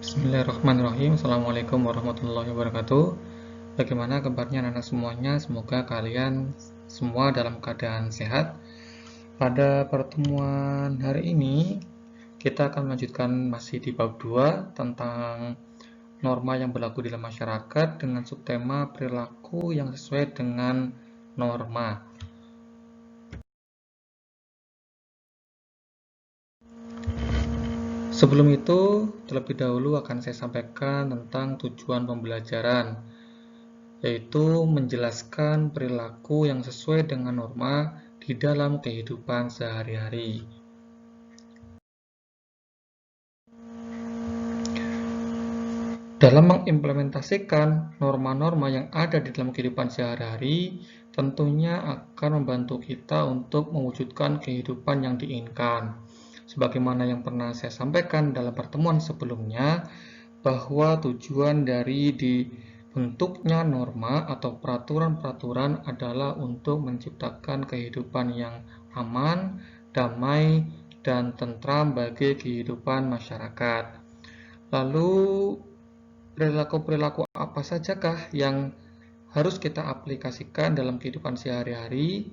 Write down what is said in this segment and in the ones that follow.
Bismillahirrahmanirrahim. Assalamualaikum warahmatullahi wabarakatuh. Bagaimana kabarnya anak-anak semuanya? Semoga kalian semua dalam keadaan sehat. Pada pertemuan hari ini, kita akan melanjutkan masih di bab 2 tentang norma yang berlaku dalam masyarakat dengan subtema perilaku yang sesuai dengan norma. Sebelum itu, terlebih dahulu akan saya sampaikan tentang tujuan pembelajaran, yaitu menjelaskan perilaku yang sesuai dengan norma di dalam kehidupan sehari-hari. Dalam mengimplementasikan norma-norma yang ada di dalam kehidupan sehari-hari, tentunya akan membantu kita untuk mewujudkan kehidupan yang diinginkan. Sebagaimana yang pernah saya sampaikan dalam pertemuan sebelumnya, bahwa tujuan dari dibentuknya norma atau peraturan-peraturan adalah untuk menciptakan kehidupan yang aman, damai, dan tentram bagi kehidupan masyarakat. Lalu, perilaku-perilaku apa sajakah yang harus kita aplikasikan dalam kehidupan sehari-hari?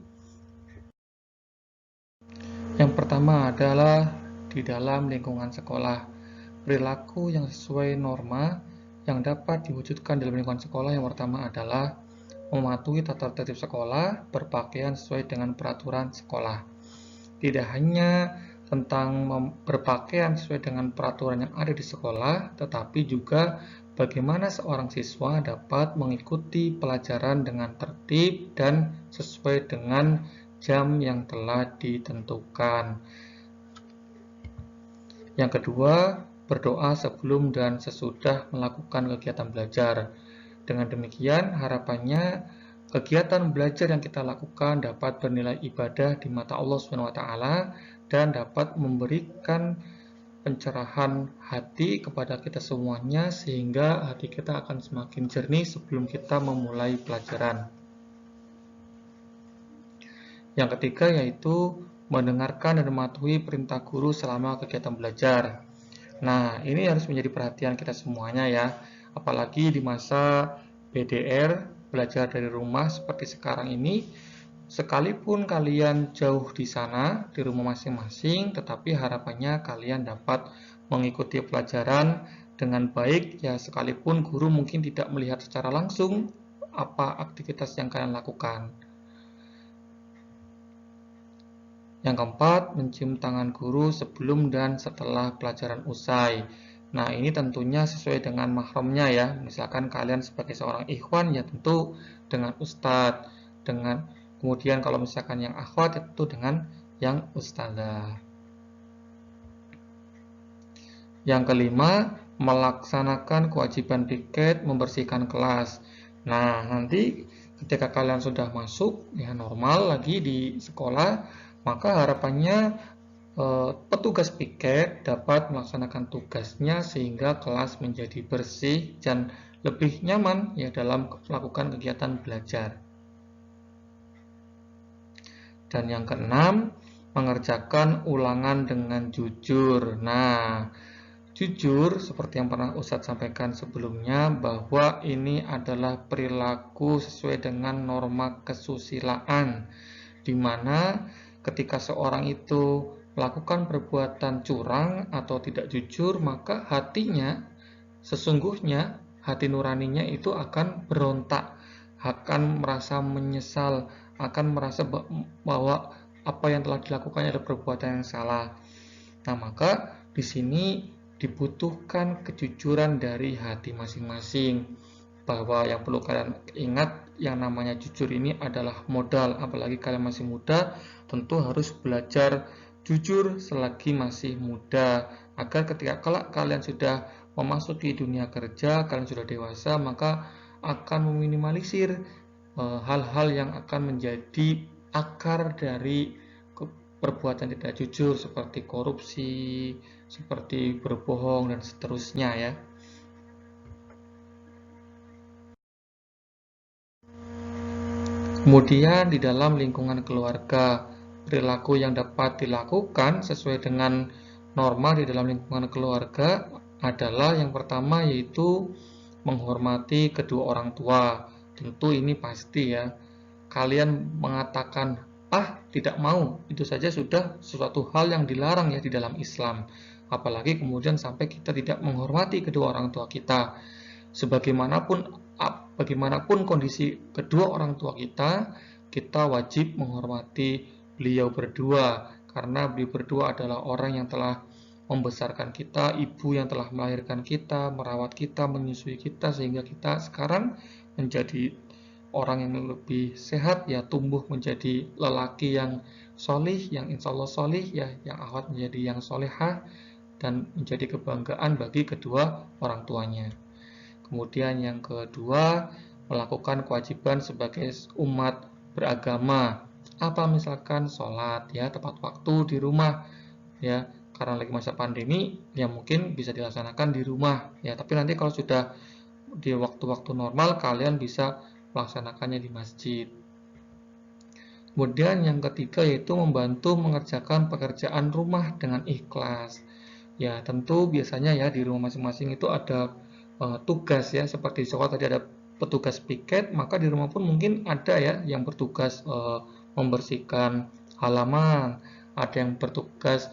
Yang pertama adalah di dalam lingkungan sekolah. Perilaku yang sesuai norma yang dapat diwujudkan dalam lingkungan sekolah yang pertama adalah mematuhi tata tertib sekolah, berpakaian sesuai dengan peraturan sekolah. Tidak hanya tentang berpakaian sesuai dengan peraturan yang ada di sekolah, tetapi juga bagaimana seorang siswa dapat mengikuti pelajaran dengan tertib dan sesuai dengan jam yang telah ditentukan. Yang kedua, berdoa sebelum dan sesudah melakukan kegiatan belajar. Dengan demikian, harapannya kegiatan belajar yang kita lakukan dapat bernilai ibadah di mata Allah SWT dan dapat memberikan pencerahan hati kepada kita semuanya sehingga hati kita akan semakin jernih sebelum kita memulai pelajaran. Yang ketiga yaitu mendengarkan dan mematuhi perintah guru selama kegiatan belajar. Nah, ini harus menjadi perhatian kita semuanya ya, apalagi di masa BDR, belajar dari rumah seperti sekarang ini. Sekalipun kalian jauh di sana, di rumah masing-masing, tetapi harapannya kalian dapat mengikuti pelajaran dengan baik ya, sekalipun guru mungkin tidak melihat secara langsung apa aktivitas yang kalian lakukan. Yang keempat, mencium tangan guru sebelum dan setelah pelajaran usai. Nah, ini tentunya sesuai dengan mahramnya ya. Misalkan kalian sebagai seorang ikhwan ya tentu dengan ustadz, kemudian kalau misalkan yang akhwat itu dengan yang ustazah. Yang kelima, melaksanakan kewajiban piket membersihkan kelas. Nah, nanti ketika kalian sudah masuk ya normal lagi di sekolah, maka harapannya petugas piket dapat melaksanakan tugasnya sehingga kelas menjadi bersih dan lebih nyaman ya dalam melakukan kegiatan belajar. Dan yang keenam, mengerjakan ulangan dengan jujur. Nah, jujur seperti yang pernah Ustadz sampaikan sebelumnya bahwa ini adalah perilaku sesuai dengan norma kesusilaan, di mana ketika seorang itu melakukan perbuatan curang atau tidak jujur, maka hatinya, sesungguhnya hati nuraninya itu akan berontak, akan merasa menyesal, akan merasa bahwa apa yang telah dilakukannya adalah perbuatan yang salah. Nah, maka di sini dibutuhkan kejujuran dari hati masing-masing, bahwa yang perlu kalian ingat yang namanya jujur ini adalah modal, apalagi kalian masih muda, tentu harus belajar jujur selagi masih muda, agar ketika kelak kalian sudah memasuki dunia kerja, kalian sudah dewasa, maka akan meminimalisir hal-hal yang akan menjadi akar dari perbuatan tidak jujur seperti korupsi, seperti berbohong dan seterusnya ya. Kemudian di dalam lingkungan keluarga, perilaku yang dapat dilakukan sesuai dengan norma di dalam lingkungan keluarga adalah yang pertama yaitu menghormati kedua orang tua. Tentu ini pasti ya. Kalian mengatakan tidak mau, itu saja sudah sesuatu hal yang dilarang ya di dalam Islam. Apalagi kemudian sampai kita tidak menghormati kedua orang tua kita. Bagaimanapun kondisi kedua orang tua kita, kita wajib menghormati beliau berdua, karena beliau berdua adalah orang yang telah membesarkan kita, ibu yang telah melahirkan kita, merawat kita, menyusui kita, sehingga kita sekarang menjadi orang yang lebih sehat, ya, tumbuh menjadi lelaki yang solih, yang insya Allah solih, ya, yang akhwat menjadi yang solehah, dan menjadi kebanggaan bagi kedua orang tuanya. Kemudian yang kedua, melakukan kewajiban sebagai umat beragama. Apa misalkan sholat ya tepat waktu di rumah ya, karena lagi masa pandemi ya mungkin bisa dilaksanakan di rumah ya, tapi nanti kalau sudah di waktu-waktu normal kalian bisa melaksanakannya di masjid. Kemudian yang ketiga yaitu membantu mengerjakan pekerjaan rumah dengan ikhlas. Ya, tentu biasanya ya di rumah masing-masing itu ada tugas ya, seperti di sekolah tadi ada petugas piket, maka di rumah pun mungkin ada ya yang bertugas membersihkan halaman, ada yang bertugas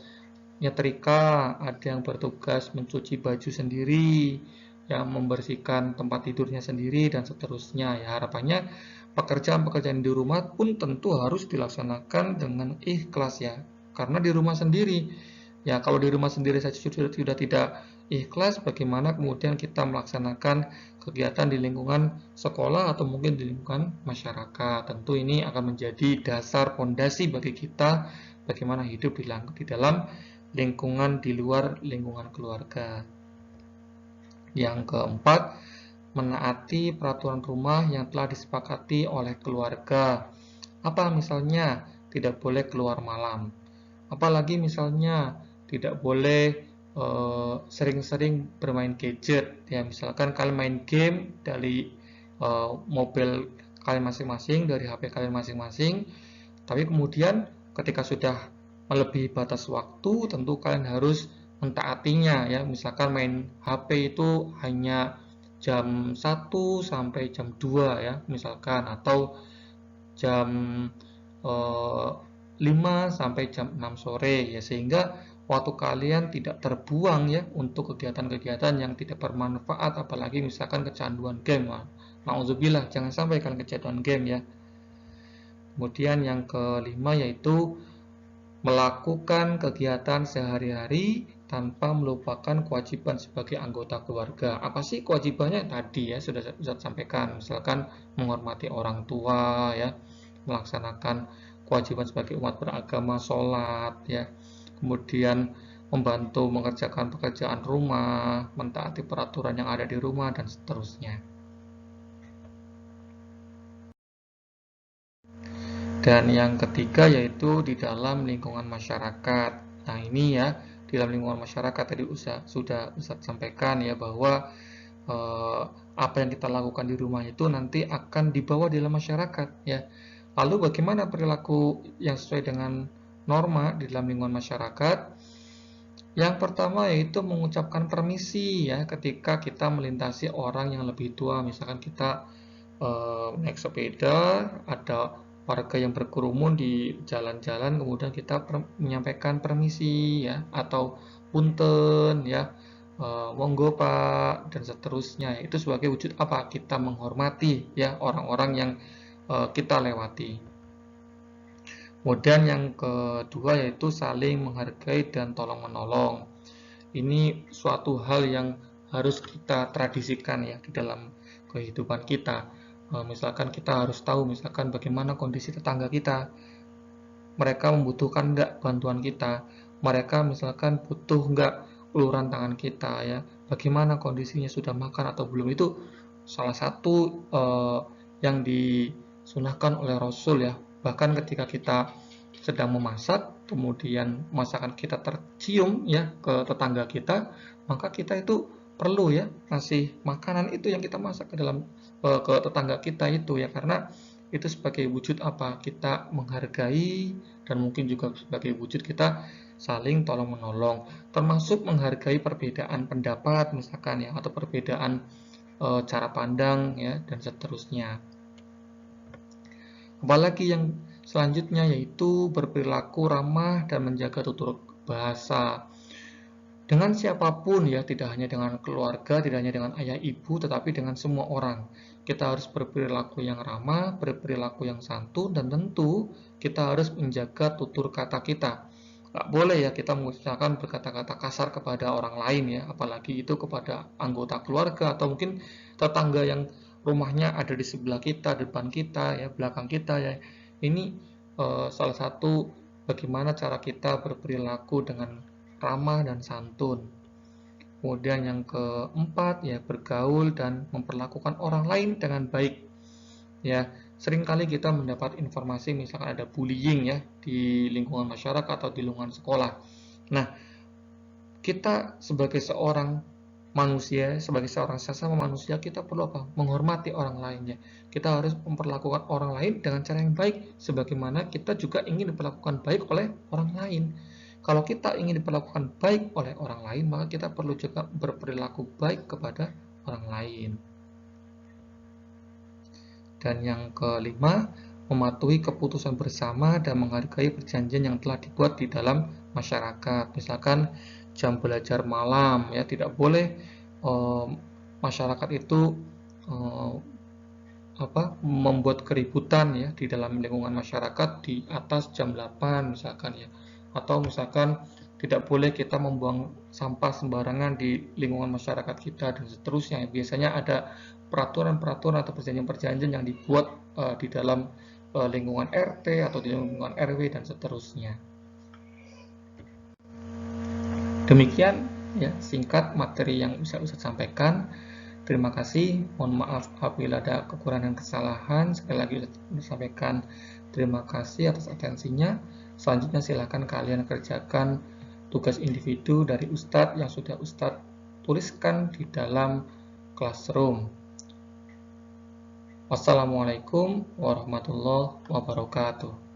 nyetrika, ada yang bertugas mencuci baju sendiri, yang membersihkan tempat tidurnya sendiri, dan seterusnya ya. Harapannya pekerjaan-pekerjaan di rumah pun tentu harus dilaksanakan dengan ikhlas ya, karena di rumah sendiri. Ya, kalau di rumah sendiri saja sudah tidak ikhlas, bagaimana kemudian kita melaksanakan kegiatan di lingkungan sekolah atau mungkin di lingkungan masyarakat. Tentu ini akan menjadi dasar fondasi bagi kita bagaimana hidup di dalam lingkungan di luar lingkungan keluarga. Yang keempat, menaati peraturan rumah yang telah disepakati oleh keluarga. Apa misalnya? Tidak boleh keluar malam. Apalagi misalnya tidak boleh sering-sering bermain gadget ya, misalkan kalian main game dari mobil kalian masing-masing, dari HP kalian masing-masing, tapi kemudian ketika sudah melebihi batas waktu tentu kalian harus mentaatinya ya, misalkan main HP itu hanya jam 1 sampai jam 2 ya misalkan, atau jam 5 sampai jam 6 sore ya, sehingga waktu kalian tidak terbuang ya untuk kegiatan-kegiatan yang tidak bermanfaat, apalagi misalkan kecanduan game. Nauzubillah, jangan sampai kalian kecanduan game ya. Kemudian yang kelima yaitu melakukan kegiatan sehari-hari tanpa melupakan kewajiban sebagai anggota keluarga. Apa sih kewajibannya? Tadi ya sudah saya sampaikan, misalkan menghormati orang tua ya, melaksanakan kewajiban sebagai umat beragama, sholat ya, kemudian membantu mengerjakan pekerjaan rumah, mentaati peraturan yang ada di rumah, dan seterusnya. Dan yang ketiga yaitu di dalam lingkungan masyarakat. Nah ini ya, di dalam lingkungan masyarakat tadi sudah Ustaz sampaikan ya, bahwa apa yang kita lakukan di rumah itu nanti akan dibawa di dalam masyarakat ya. Lalu bagaimana perilaku yang sesuai dengan norma di dalam lingkungan masyarakat? Yang pertama yaitu mengucapkan permisi ya ketika kita melintasi orang yang lebih tua. Misalkan kita naik sepeda, ada warga yang berkerumun di jalan-jalan, kemudian kita menyampaikan permisi ya, atau punten ya, monggo Pak, dan seterusnya. Itu sebagai wujud apa? Kita menghormati ya orang-orang yang kita lewati. Kemudian yang kedua yaitu saling menghargai dan tolong-menolong. Ini suatu hal yang harus kita tradisikan ya di dalam kehidupan kita. Misalkan kita harus tahu misalkan bagaimana kondisi tetangga kita, mereka membutuhkan enggak bantuan kita, mereka misalkan butuh enggak uluran tangan kita ya, bagaimana kondisinya, sudah makan atau belum. Itu salah satu yang disunahkan oleh Rasul ya. Bahkan ketika kita sedang memasak, kemudian masakan kita tercium ya ke tetangga kita, maka kita itu perlu ya ngasih makanan itu yang kita masak ke dalam ke tetangga kita itu ya, karena itu sebagai wujud apa? Kita menghargai, dan mungkin juga sebagai wujud kita saling tolong menolong, termasuk menghargai perbedaan pendapat misalkan ya, atau perbedaan cara pandang ya, dan seterusnya. Apalagi yang selanjutnya yaitu berperilaku ramah dan menjaga tutur bahasa. Dengan siapapun ya, tidak hanya dengan keluarga, tidak hanya dengan ayah ibu, tetapi dengan semua orang. Kita harus berperilaku yang ramah, berperilaku yang santun, dan tentu kita harus menjaga tutur kata kita. Nggak boleh ya kita mengucapkan berkata-kata kasar kepada orang lain ya, apalagi itu kepada anggota keluarga atau mungkin tetangga yang rumahnya ada di sebelah kita, depan kita ya, belakang kita ya. Ini salah satu bagaimana cara kita berperilaku dengan ramah dan santun. Kemudian yang keempat ya, bergaul dan memperlakukan orang lain dengan baik. Ya, seringkali kita mendapat informasi misalkan ada bullying ya di lingkungan masyarakat atau di lingkungan sekolah. Nah, kita sebagai seorang manusia, sebagai seorang sesama manusia, kita perlu apa? Menghormati orang lainnya. Kita harus memperlakukan orang lain dengan cara yang baik, sebagaimana kita juga ingin diperlakukan baik oleh orang lain. Kalau kita ingin diperlakukan baik oleh orang lain, maka kita perlu juga berperilaku baik kepada orang lain. Dan yang kelima, mematuhi keputusan bersama dan menghargai perjanjian yang telah dibuat di dalam masyarakat. Misalkan jam belajar malam ya, tidak boleh masyarakat itu membuat keributan ya di dalam lingkungan masyarakat di atas jam 8 misalkan ya. Atau misalkan tidak boleh kita membuang sampah sembarangan di lingkungan masyarakat kita dan seterusnya. Biasanya ada peraturan-peraturan atau perjanjian-perjanjian yang dibuat di dalam lingkungan RT atau di lingkungan RW dan seterusnya. Demikian ya singkat materi yang bisa Ustadz sampaikan. Terima kasih. Mohon maaf apabila ada kekurangan dan kesalahan. Sekali lagi Ustadz sampaikan terima kasih atas atensinya. Selanjutnya silakan kalian kerjakan tugas individu dari Ustadz yang sudah Ustadz tuliskan di dalam classroom. Wassalamualaikum warahmatullahi wabarakatuh.